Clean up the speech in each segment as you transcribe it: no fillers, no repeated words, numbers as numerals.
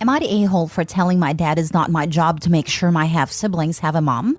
Am I the a-hole for telling my dad it's not my job to make sure my half-siblings have a mom?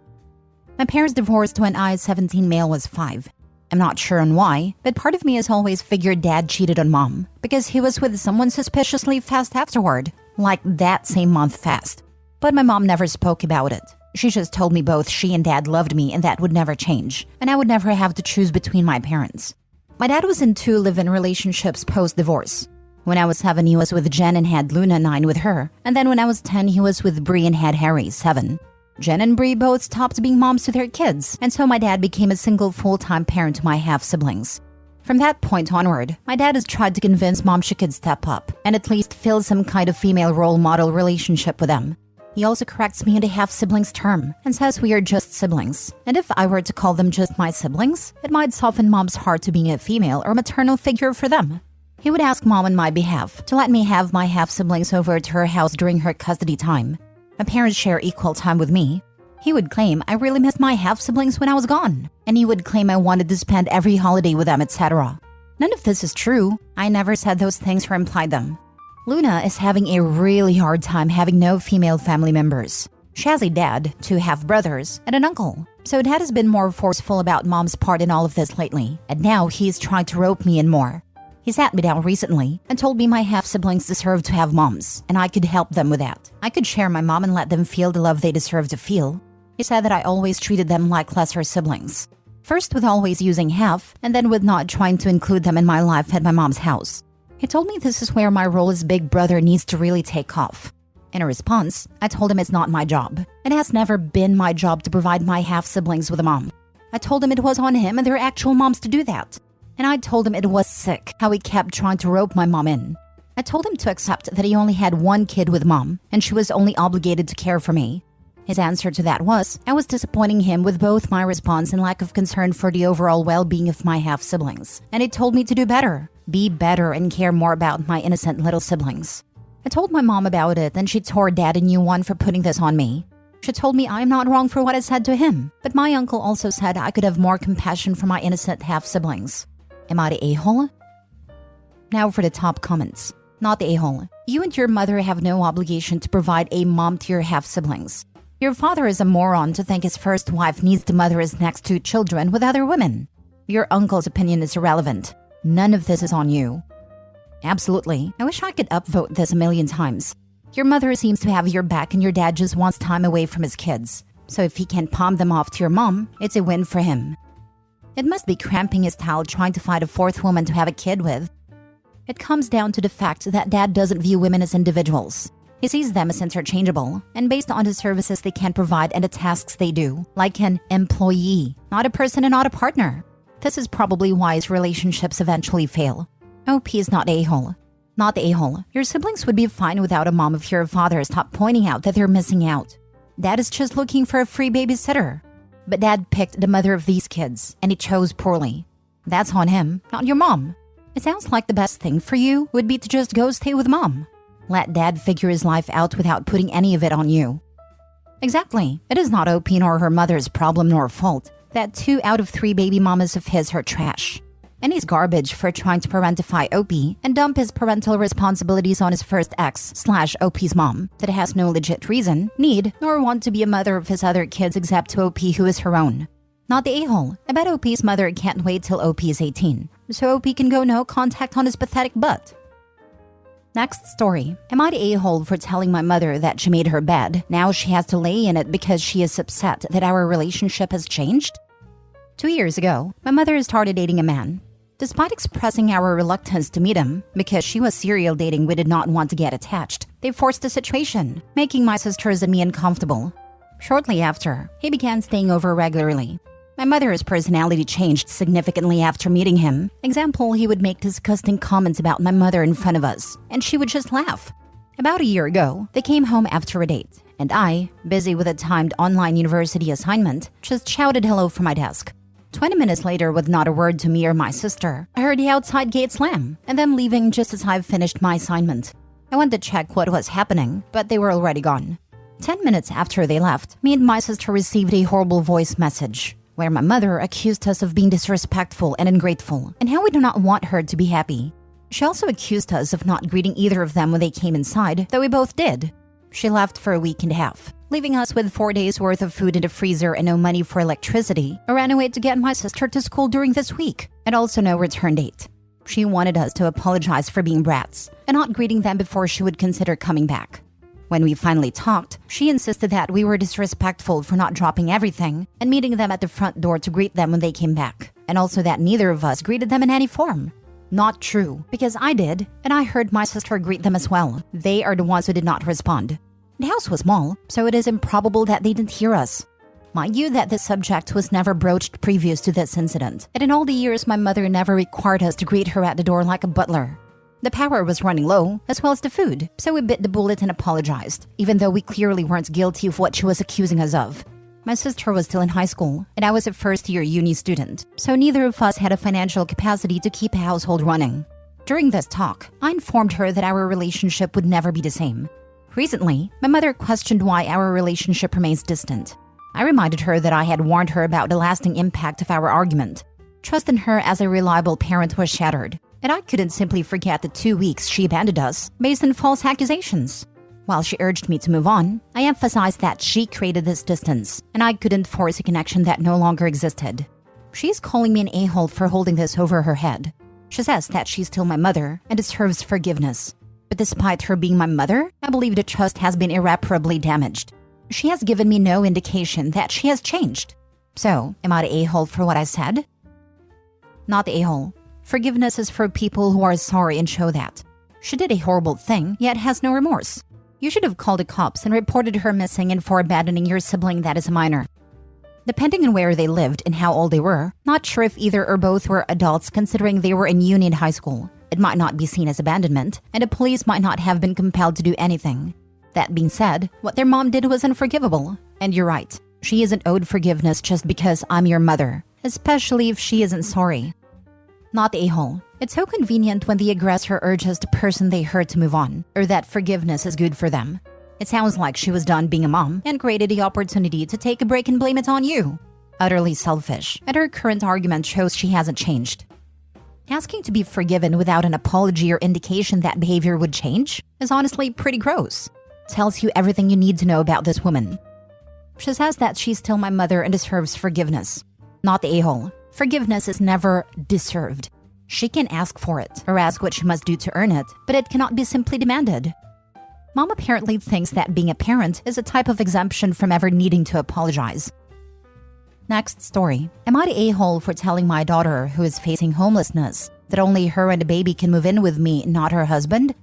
My parents divorced when I, 17, male, was 5. I'm not sure on why, but part of me has always figured dad cheated on mom because he was with someone suspiciously fast afterward, like that same month fast. But my mom never spoke about it. She just told me both she and dad loved me and that would never change, and I would never have to choose between my parents. My dad was in 2 live-in relationships post-divorce. When I was 7, he was with Jen and had Luna, 9, with her, and then when I was 10, he was with Bree and had Harry, 7. Jen and Bree both stopped being moms to their kids, and so my dad became a single full-time parent to my half-siblings. From that point onward, my dad has tried to convince mom she could step up and at least fill some kind of female role model relationship with them. He also corrects me in the half-siblings term and says we are just siblings, and if I were to call them just my siblings, it might soften mom's heart to being a female or maternal figure for them. He would ask mom on my behalf to let me have my half-siblings over to her house during her custody time. My parents share equal time with me. He would claim I really missed my half-siblings when I was gone, and he would claim I wanted to spend every holiday with them, etc. None of this is true. I never said those things or implied them. Luna is having a really hard time having no female family members. She has a dad, 2 half-brothers, and an uncle. So dad has been more forceful about mom's part in all of this lately, and now he's trying to rope me in more. He sat me down recently and told me my half-siblings deserve to have moms, and I could help them with that. I could share my mom and let them feel the love they deserve to feel. He said that I always treated them like lesser siblings. First with always using half, and then with not trying to include them in my life at my mom's house. He told me this is where my role as big brother needs to really take off. In a response, I told him it's not my job. It has never been my job to provide my half-siblings with a mom. I told him it was on him and their actual moms to do that. And I told him it was sick how he kept trying to rope my mom in. I told him to accept that he only had 1 kid with mom, and she was only obligated to care for me. His answer to that was, I was disappointing him with both my response and lack of concern for the overall well-being of my half-siblings. And he told me to do better, be better, and care more about my innocent little siblings. I told my mom about it, and she tore dad a new one for putting this on me. She told me I'm not wrong for what I said to him, but my uncle also said I could have more compassion for my innocent half-siblings. Am I the a-hole? Now for the top comments. Not the a-hole. You and your mother have no obligation to provide a mom to your half-siblings. Your father is a moron to think his first wife needs to mother his next 2 children with other women. Your uncle's opinion is irrelevant. None of this is on you. Absolutely. I wish I could upvote this a million times. Your mother seems to have your back and your dad just wants time away from his kids. So if he can palm them off to your mom, it's a win for him. It must be cramping his style trying to find a 4th woman to have a kid with. It comes down to the fact that dad doesn't view women as individuals. He sees them as interchangeable, and based on the services they can provide and the tasks they do, like an employee, not a person and not a partner. This is probably why his relationships eventually fail. OP is not a-hole. Not the a-hole. Your siblings would be fine without a mom if your father stopped pointing out that they're missing out. Dad is just looking for a free babysitter. But dad picked the mother of these kids, and he chose poorly. That's on him, not your mom. It sounds like the best thing for you would be to just go stay with mom. Let dad figure his life out without putting any of it on you. Exactly. It is not OP nor her mother's problem nor fault that 2 out of 3 baby mamas of his are trash. And he's garbage for trying to parentify OP and dump his parental responsibilities on his first ex/OP's mom that has no legit reason, need, nor want to be a mother of his other kids except to OP who is her own. Not the a-hole. I bet OP's mother can't wait till OP is 18, so OP can go no contact on his pathetic butt. Next story. Am I the a-hole for telling my mother that she made her bed? Now she has to lay in it because she is upset that our relationship has changed? 2 years ago, my mother started dating a man. Despite expressing our reluctance to meet him, because she was serial dating we did not want to get attached, they forced the situation, making my sisters and me uncomfortable. Shortly after, he began staying over regularly. My mother's personality changed significantly after meeting him. Example, he would make disgusting comments about my mother in front of us, and she would just laugh. About a year ago, they came home after a date, and I, busy with a timed online university assignment, just shouted hello from my desk. 20 minutes later, with not a word to me or my sister, I heard the outside gate slam, and them leaving just as I finished my assignment. I went to check what was happening, but they were already gone. 10 minutes after they left, me and my sister received a horrible voice message. where my mother accused us of being disrespectful and ungrateful, and how we do not want her to be happy. She also accused us of not greeting either of them when they came inside, though we both did. She left for a week and a half, leaving us with 4 days worth of food in the freezer and no money for electricity. I ran away to get my sister to school during this week, and also no return date. She wanted us to apologize for being brats and not greeting them before she would consider coming back. When we finally talked, she insisted that we were disrespectful for not dropping everything and meeting them at the front door to greet them when they came back, and also that neither of us greeted them in any form. Not true, because I did, and I heard my sister greet them as well. They are the ones who did not respond. The house was small, so it is improbable that they didn't hear us. Mind you that this subject was never broached previous to this incident, and in all the years my mother never required us to greet her at the door like a butler. The power was running low, as well as the food, so we bit the bullet and apologized, even though we clearly weren't guilty of what she was accusing us of. My sister was still in high school, and I was a first-year uni student, so neither of us had a financial capacity to keep a household running. During this talk, I informed her that our relationship would never be the same. Recently, my mother questioned why our relationship remains distant. I reminded her that I had warned her about the lasting impact of our argument. Trust in her as a reliable parent was shattered, and I couldn't simply forget the 2 weeks she abandoned us based on false accusations. While she urged me to move on, I emphasized that she created this distance, and I couldn't force a connection that no longer existed. She's calling me an a-hole for holding this over her head. She says that she's still my mother and deserves forgiveness. But despite her being my mother, I believe the trust has been irreparably damaged. She has given me no indication that she has changed. So, am I the a-hole for what I said? Not the a-hole. Forgiveness is for people who are sorry and show that. She did a horrible thing, yet has no remorse. You should have called the cops and reported her missing and for abandoning your sibling that is a minor. Depending on where they lived and how old they were, not sure if either or both were adults considering they were in uni and high school. It might not be seen as abandonment, and the police might not have been compelled to do anything. That being said, what their mom did was unforgivable. And you're right, she isn't owed forgiveness just because I'm your mother, especially if she isn't sorry. Not the a-hole. It's so convenient when the aggressor urges the person they hurt to move on, or that forgiveness is good for them. It sounds like she was done being a mom and created the opportunity to take a break and blame it on you. Utterly selfish, and her current argument shows she hasn't changed. Asking to be forgiven without an apology or indication that behavior would change is honestly pretty gross. Tells you everything you need to know about this woman. She says that she's still my mother and deserves forgiveness. Not the a-hole. Forgiveness is never deserved. She can ask for it, or ask what she must do to earn it, but it cannot be simply demanded. Mom apparently thinks that being a parent is a type of exemption from ever needing to apologize. Next story. Am I the a-hole for telling my daughter, who is facing homelessness, that only her and the baby can move in with me, not her husband?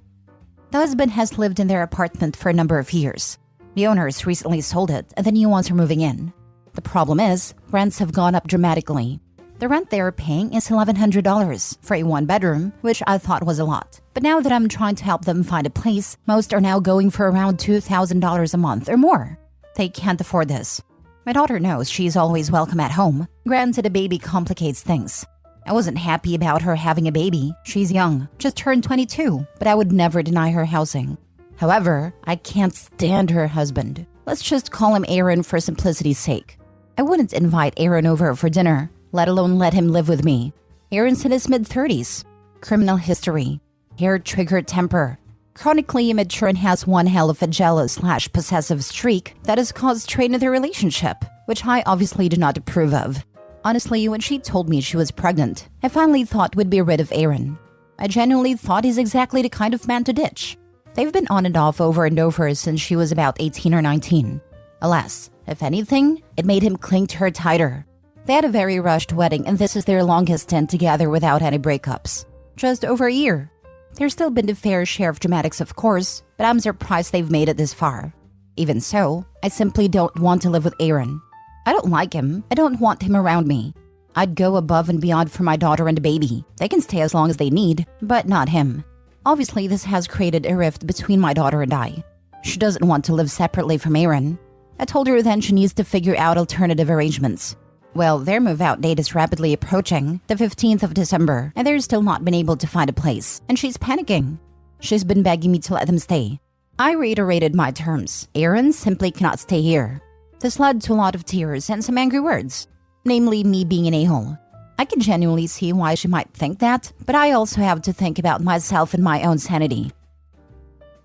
The husband has lived in their apartment for a number of years. The owners recently sold it, and the new ones are moving in. The problem is, rents have gone up dramatically. The rent they are paying is $1,100 for a one-bedroom, which I thought was a lot. But now that I'm trying to help them find a place, most are now going for around $2,000 a month or more. They can't afford this. My daughter knows she's always welcome at home. Granted, a baby complicates things. I wasn't happy about her having a baby. She's young, just turned 22, but I would never deny her housing. However, I can't stand her husband. Let's just call him Aaron for simplicity's sake. I wouldn't invite Aaron over for dinner, let alone let him live with me. Aaron's in his mid-30s. Criminal history. Hair-triggered temper. Chronically immature and has one hell of a jealous/possessive streak that has caused strain in their relationship, which I obviously do not approve of. Honestly, when she told me she was pregnant, I finally thought we'd be rid of Aaron. I genuinely thought he's exactly the kind of man to ditch. They've been on and off over and over since she was about 18 or 19. Alas, if anything, it made him cling to her tighter. They had a very rushed wedding, and this is their longest stint together without any breakups. Just over a year. There's still been the fair share of dramatics, of course, but I'm surprised they've made it this far. Even so, I simply don't want to live with Aaron. I don't like him. I don't want him around me. I'd go above and beyond for my daughter and the baby. They can stay as long as they need, but not him. Obviously, this has created a rift between my daughter and I. She doesn't want to live separately from Aaron. I told her then she needs to figure out alternative arrangements. Well, their move-out date is rapidly approaching, the 15th of December, and they're still not been able to find a place, and she's panicking. She's been begging me to let them stay. I reiterated my terms. Aaron simply cannot stay here. This led to a lot of tears and some angry words. namely me being an a-hole. I can genuinely see why she might think that, but I also have to think about myself and my own sanity.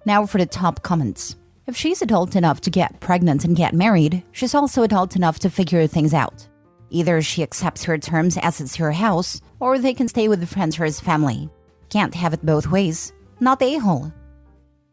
Now for the top comments. If she's adult enough to get pregnant and get married, she's also adult enough to figure things out. Either she accepts her terms as it's her house, or they can stay with friends or his family. Can't have it both ways. Not the a-hole.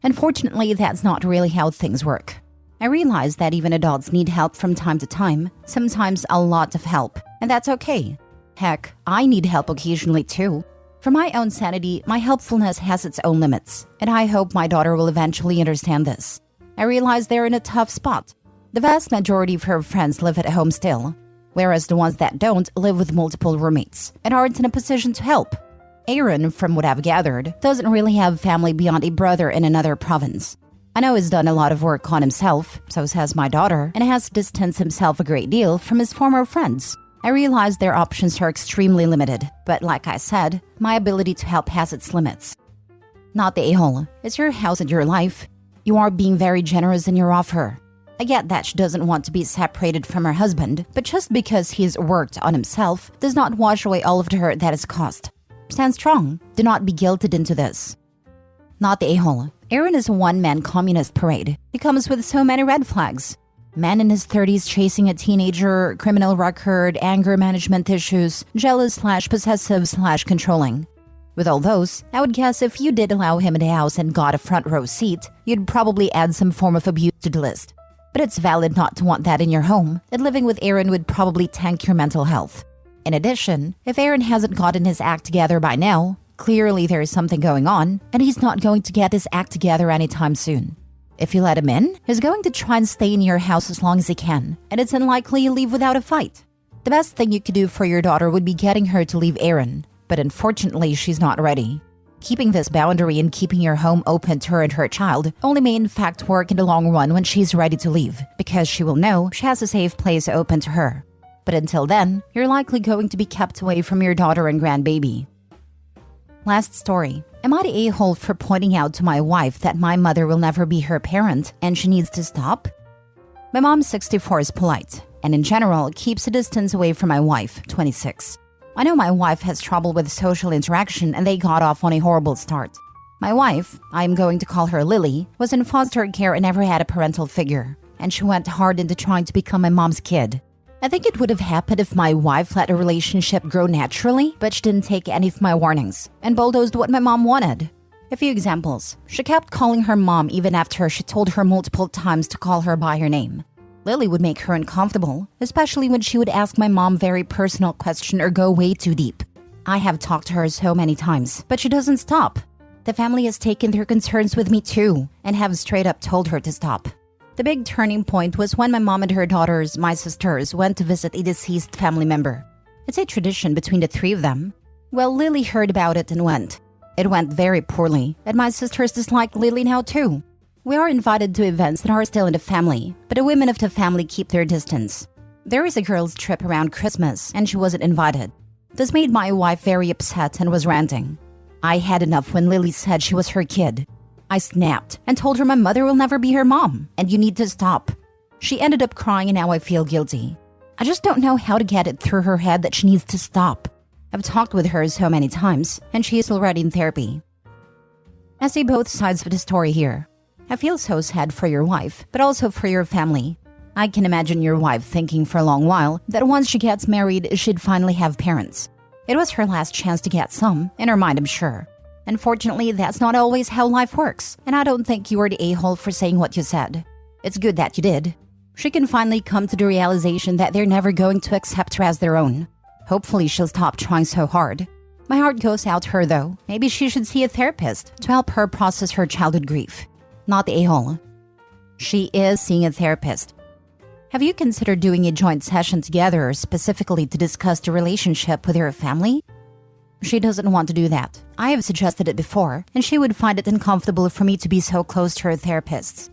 Unfortunately, that's not really how things work. I realize that even adults need help from time to time, sometimes a lot of help, and that's okay. Heck, I need help occasionally too. For my own sanity, my helpfulness has its own limits, and I hope my daughter will eventually understand this. I realize they're in a tough spot. The vast majority of her friends live at home still, whereas the ones that don't live with multiple roommates and aren't in a position to help. Aaron, from what I've gathered, doesn't really have family beyond a brother in another province. I know he's done a lot of work on himself, so says my daughter, and has distanced himself a great deal from his former friends. I realize their options are extremely limited, but like I said, my ability to help has its limits. Not the a-hole. It's your house and your life. You are being very generous in your offer. I get that she doesn't want to be separated from her husband, but just because he's worked on himself does not wash away all of the hurt that has caused. Stand strong. Do not be guilted into this. Not the a-hole. Aaron is a one-man communist parade. He comes with so many red flags. Man in his 30s chasing a teenager, criminal record, anger management issues, jealous/possessive/controlling. With all those, I would guess if you did allow him in the house and got a front row seat, you'd probably add some form of abuse to the list. But it's valid not to want that in your home, and living with Aaron would probably tank your mental health. In addition, if Aaron hasn't gotten his act together by now, clearly there is something going on, and he's not going to get his act together anytime soon. If you let him in, he's going to try and stay in your house as long as he can, and it's unlikely you'll leave without a fight. The best thing you could do for your daughter would be getting her to leave Aaron. But unfortunately, she's not ready. Keeping this boundary and keeping your home open to her and her child only may in fact work in the long run when she's ready to leave, because she will know she has a safe place open to her. But until then, you're likely going to be kept away from your daughter and grandbaby. Last story. Am I the a-hole for pointing out to my wife that my mother will never be her parent and she needs to stop? My mom, 64, is polite, and in general keeps a distance away from my wife, 26. I know my wife has trouble with social interaction and they got off on a horrible start. My wife, I'm going to call her Lily, was in foster care and never had a parental figure, and she went hard into trying to become my mom's kid. I think it would have happened if my wife let a relationship grow naturally, but she didn't take any of my warnings and bulldozed what my mom wanted. A few examples. She kept calling her mom even after she told her multiple times to call her by her name. Lily would make her uncomfortable, especially when she would ask my mom very personal question or go way too deep. I have talked to her so many times, but she doesn't stop. The family has taken their concerns with me too, and have straight up told her to stop. The big turning point was when my mom and her daughters, my sisters, went to visit a deceased family member. It's a tradition between the three of them. Well, Lily heard about it and went. It went very poorly, and my sisters dislike Lily now too. We are invited to events that are still in the family, but the women of the family keep their distance. There is a girls' trip around Christmas, and she wasn't invited. This made my wife very upset and was ranting. I had enough when Lily said she was her kid. I snapped and told her my mother will never be her mom, and you need to stop. She ended up crying and now I feel guilty. I just don't know how to get it through her head that she needs to stop. I've talked with her so many times, and she is already in therapy. I see both sides of the story here. I feel so sad for your wife, but also for your family. I can imagine your wife thinking for a long while that once she gets married, she'd finally have parents. It was her last chance to get some, in her mind I'm sure. Unfortunately, that's not always how life works, and I don't think you were the a-hole for saying what you said. It's good that you did. She can finally come to the realization that they're never going to accept her as their own. Hopefully she'll stop trying so hard. My heart goes out to her though. Maybe she should see a therapist to help her process her childhood grief. Not the a-hole. She is seeing a therapist. Have you considered doing a joint session together specifically to discuss the relationship with your family? She doesn't want to do that. I have suggested it before, and she would find it uncomfortable for me to be so close to her therapists.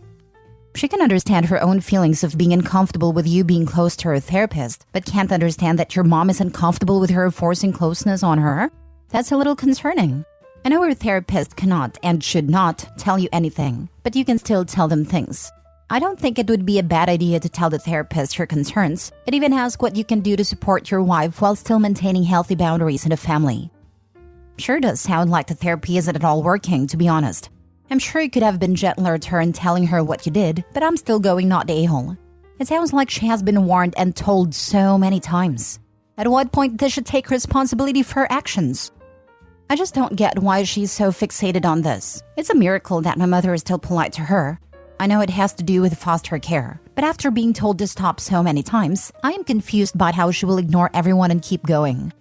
She can understand her own feelings of being uncomfortable with you being close to her therapist, but can't understand that your mom is uncomfortable with her forcing closeness on her? That's a little concerning. I know her therapist cannot and should not tell you anything, but you can still tell them things. I don't think it would be a bad idea to tell the therapist your concerns and even ask what you can do to support your wife while still maintaining healthy boundaries in the family. Sure does sound like the therapy isn't at all working, to be honest. I'm sure you could have been gentler to her in telling her what you did, but I'm still going not the a-hole. It sounds like she has been warned and told so many times. At what point does she take responsibility for her actions? I just don't get why she's so fixated on this. It's a miracle that my mother is still polite to her. I know it has to do with foster care, but after being told to stop so many times, I am confused by how she will ignore everyone and keep going.